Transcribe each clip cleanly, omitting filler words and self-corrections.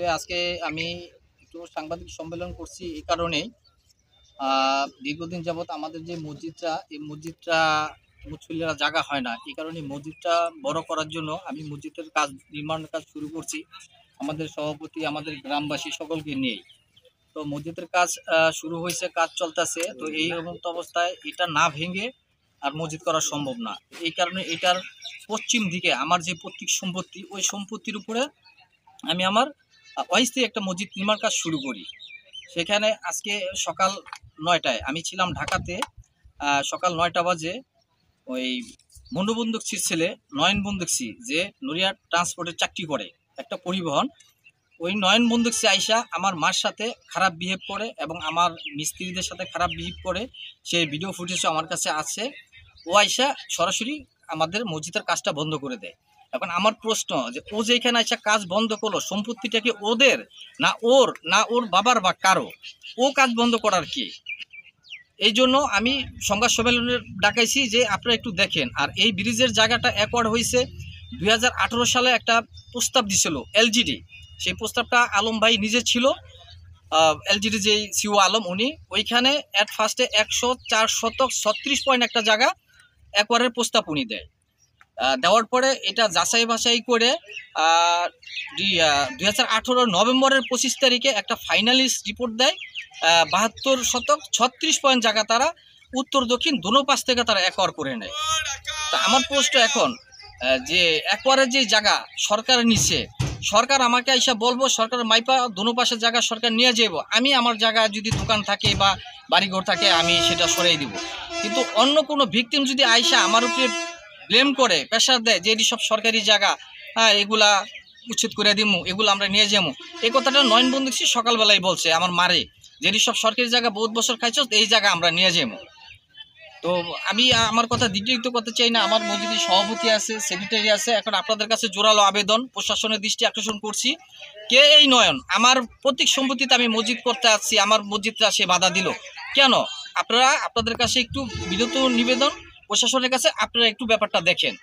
আসলে আজকে আমি একটু সাংবাদিক সম্মেলন করছি এই কারণেই দীর্ঘদিন যাবৎ আমাদের যে মসজিদটা এই মসজিদটা মুসল্লিরা জায়গা হয় না, এই কারণে মসজিদটা বড় করার জন্য আমি মসজিদের কাজ নির্মাণের কাজ শুরু করছি আমাদের সভাপতি আমাদের গ্রামবাসী সকলকে নিয়ে। তো মসজিদের কাজ শুরু হয়েছে, কাজ চলতেছে। তো এই মতো অবস্থায় এটা না ভেঙে আর মসজিদ করা সম্ভব না। এই কারণে এটার পশ্চিম দিকে আমার যে পৈতৃক সম্পত্তি, ওই সম্পত্তির উপরে আমি আমার অস্থায়ী একটা মসজিদ নির্মাণ কাজ শুরু করি। সেখানে আজকে সকাল 9টায় আমি ছিলাম ঢাকাতে। সকাল 9টা বাজে ওই বন্ধুবন্ধুকছির ছেলে নয়ন বন্দুকছি যে নড়িয়া ট্রান্সপোর্টের চাকরি করে একটা পরিবহন, ওই নয়ন বন্দুকছি আইসা আমার মার সাথে খারাপ বিহেভ করে এবং আমার মিস্ত্রিদের সাথে খারাপ বিহেভ করে। সেই ভিডিও ফুটেজ আমার কাছে আছে। ও আইসা সরাসরি আমাদের মসজিদের কাজটা বন্ধ করে দেয়। এখন আমার প্রশ্ন যে ও যে এখানে আইসা কাজ বন্ধ করলো, সম্পত্তিটা কি ওদের না ওর বাবার বা কারো? ও কাজ বন্ধ করার কি? এই জন্য আমি সংবাদ সম্মেলনের ডাকাইছি যে আপনারা একটু দেখেন। আর এই ব্রিজের জায়গাটা অ্যাকোয়ার্ড হয়েছে 2018 সালে একটা প্রস্তাব দিছিল এলজিডি। সেই প্রস্তাবটা আলম ভাই নিজে ছিল, এলজিডি যে সিও আলম, উনি ওইখানে অ্যাট ফার্স্টে 104 শতক 36 পয়েন্ট একটা জায়গা অ্যাকোয়ারের প্রস্তাব উনি দেয়। দেওয়ার পরে এটা যাচাই বাছাই করে 2018 নভেম্বরের 25 তারিখে একটা ফাইনালিস্ট রিপোর্ট দেয়। 72 শতক 36 পয়েন্ট জায়গা তারা উত্তর দক্ষিণ দোনো পাশ থেকে তারা অ্যাকোয়ার করে নেয়। তা আমার প্রশ্ন এখন যে অ্যাকোয়ারের যে জায়গা সরকার নিচ্ছে, সরকার আমাকে আইসা বলবো সরকারের মাইপা দোনো পাশের জায়গা সরকার নিয়ে যাব, আমি আমার জায়গায় যদি দোকান থাকে বা বাড়িঘর থাকে আমি সেটা সরিয়ে দিব। কিন্তু অন্য কোনো ভিকটিম যদি আইসা আমার উপরে ব্লেম করে, প্রেশার দেয় যে এটি সব সরকারি জায়গা, এগুলা উচ্ছেদ করে দিমু, এগুলো আমরা নিয়ে যাবো, এই কথাটা নয়ন বন্দুকছি সকালবেলায় বলছে আমার মারে, যেটি সব সরকারি জায়গা বহুত বছর খাইছো, এই জায়গা আমরা নিয়ে যাবো। তো আমি আমার কথা দ্বিতীয়ত করতে চাই না। আমার মসজিদের সভাপতি আছে, সেক্রেটারি আছে। এখন আপনাদের কাছে জোরালো আবেদন, প্রশাসনের দৃষ্টি আকর্ষণ করছি, কে এই নয়ন আমার প্রত্যেক সম্পত্তিতে আমি মসজিদ করতে আসছি, আমার মসজিদটা সে বাধা দিল কেন? আপনারা আপনাদের কাছে একটু বিরত নিবেদন প্রশাসনের কাছে, আপনারা একটু ব্যাপারটা দেখেন।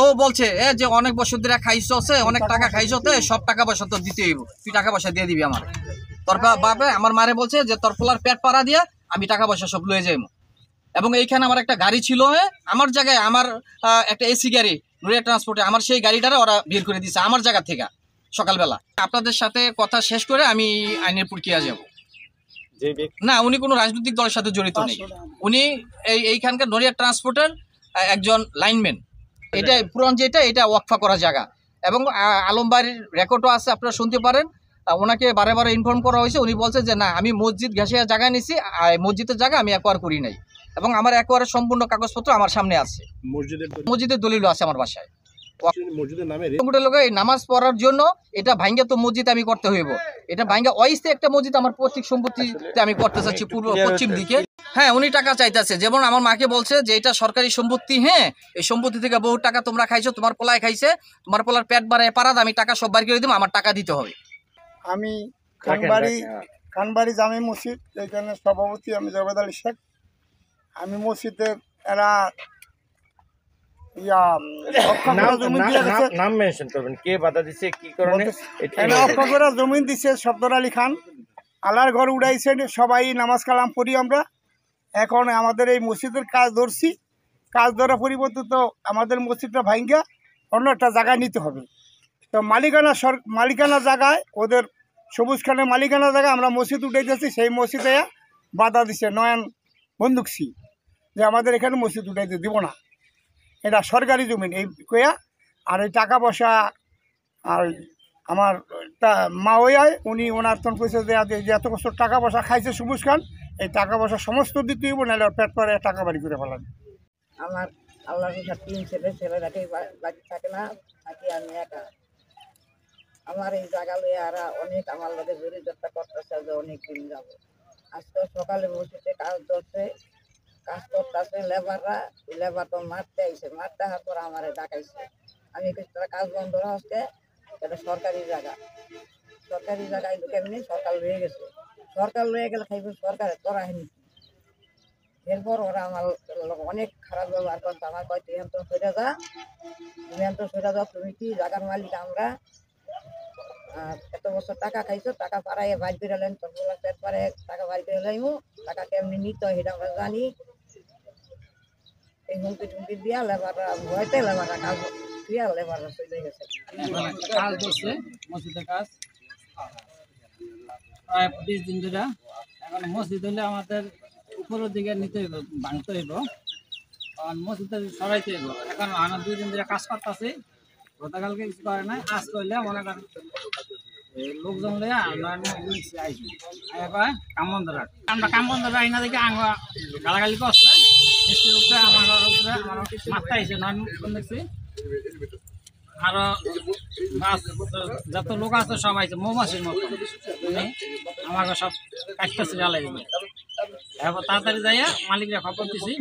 ও বলছে যে অনেক বছর ধরে খাইছো, অনেক টাকা খাইছো, সব টাকা পয়সা তোর দিতে হইব, তুই টাকা পয়সা দিয়ে দিবি আমার। তোর বাপে আমার মারে বলছে যে তোর পোলার পেট পাড়া দিয়া আমি টাকা পয়সা সব লয়ে যাইব। এবং এইখানে আমার একটা গাড়ি ছিল, আমার জায়গায় আমার একটা এসি গাড়ি নড়িয়া ট্রান্সপোর্টে, আমার সেই গাড়িটারে ওরা বের করে দিচ্ছে আমার জায়গা থেকে সকালবেলা। আপনাদের সাথে কথা শেষ করে আমি আইনের প্রক্রিয়া যাব। না, উনি কোনো রাজনৈতিক দলের সাথে জড়িত নেই, উনি এইখানকার নড়িয়া ট্রান্সপোর্টের একজন লাইনম্যান। এটা পুরান যেটা, এটা ওয়াকফা করা জায়গা এবং আলমবাড়ির রেকর্ডও আছে, আপনারা শুনতে পারেন। ওনাকে বারে বারে ইনফর্ম করা হয়েছে, উনি বলছে যে না আমি মসজিদ ঘেঁষিয়া জায়গা নিছি, মসজিদের জায়গা আমি অ্যাকোয়ার করি নাই এবং আমার অ্যাকোয়ারের সম্পূর্ণ কাগজপত্র আমার সামনে আছে, মসজিদের দলিল আছে আমার বাসায়। নামাজ পড়ার জন্য এটা ভাঙ্গা তো মসজিদ আমি করতে হইব, এটা ভাঙ্গা অস্থায়ী একটা মসজিদ আমার পৈতৃক সম্পত্তিতে আমি করতে চাচ্ছি পূর্ব পশ্চিম দিকে। হ্যাঁ, উনি টাকা চাইতেছে, যেমন আমার মাকে বলছে যে এটা সরকারি সম্পত্তি, হ্যাঁ এই সম্পত্তি থেকে বহু টাকা তোমরা খাইছো, তোমার পোলায় খাইছে, তোমার পোলার পেট বাড়ায় পারাদ, আমি টাকা সব বার করে দিব, আমার টাকা দিতে হবে। আমি খানবাড়ি জামে মসজিদ এখানে সভাপতি, আমি জবেদ আলী শেখ। আমি মসজিদের এরা জমিন দিচ্ছে শব্দর আলী খান, আল্লাহর ঘর উড়াইছে, সবাই নামাজ কালাম পড়ি আমরা। এখন আমাদের এই মসজিদের কাজ ধরছি, কাজ ধরা পরিবর্তিত আমাদের মসজিদটা ভাঙ্গা অন্য একটা জায়গায় নিতে হবে। তো মালিকানা জায়গায় ওদের সবুজ খানের মালিকানা জায়গায় আমরা মসজিদ উঠাইতেছি, সেই মসজিদে বাধা দিচ্ছে নয়ন বন্দুকছি যে আমাদের এখানে মসজিদ উঠাইতে দিব না, এটা সরকারি জমিন এই কয়া। আর এই টাকা পয়সা আর আমার মা ওই উনি ওনার তখন কইছে যে এত বছর টাকা পয়সা খাইছে সবুজ খান, এই টাকা পয়সা সমস্ত দিতে হইব, নাহলে পেট পরে টাকা বাড়ি করে ফেলান। আমার আল্লাহ 3 ছেলেটাকে বাড়ি থাকে না, থাকি আমি একা। আমার এই জায়গা লইয়া আর অনেক আমার লোকের জড়িত করতেছে যে অনেক দিন যাব। আজকে সকালে মসজিদে কাজ ধরছে, কাজ করতেছে লেবাররা, লেবার তো মারতে আইসে, মারতে হওয়ার পর আমার ডাকাইছে। আমি তারা কাজ বন্ধ হচ্ছে, এটা সরকারি জায়গা, সরকারি জায়গায় কেমনি সরকার রয়ে গেছে, সরকার রয়ে গেলে খাইবে সরকারে তোরা হয়নি। এরপর ওরা আমার অনেক খারাপ ব্যবহার করতো, আমার কয় তুই তো সরে যা, তুমি কি জায়গার মালিক, আমরা আর এত বছর টাকা খাইছো, টাকা পাড়াইয়ে বাইর করে এলেন, তোর বলা পেট পারে টাকা বাইর করে লাইমু, টাকা কেমনি নিতে হয় সেটা আমরা জানি। এই হুমকি টুমকি দিয়া লেবাররা ভয়তে লেবাররা কাজ দিয়া লেবাররা চলে গেছে। এখন একটা কাজ করছে মসজিদের কাজ প্রায় 20 দিন ধরে। এখন মসজিদ হলে আমাদের উপরের দিকে নিতে হইব, ভাঙতে হইব, কারণ মসজিদে সরাইতে হইব। এখন আমরা 2 দিন ধরে কাজ করতেছি, গতকালকে কিছু করে নাই, আজ করলে মনে করেন লোকজন লইয়া আমরা আইসি আয় কাম বন্ধ রাখ। আমরা কাম বন্ধ রাখি না দেখে আঙ্গা গালাগালি করছে, মিষ্টির উপরে আমার উপরে আমার মাথা আইসে নন দেখছি। আরো যত লোক আছে সব আইছে মৌমাছির মতো, আমাকে সব কাজটা জ্বালাই দিবে। তাড়াতাড়ি যাইয়া মালিকরা খবর দিছি।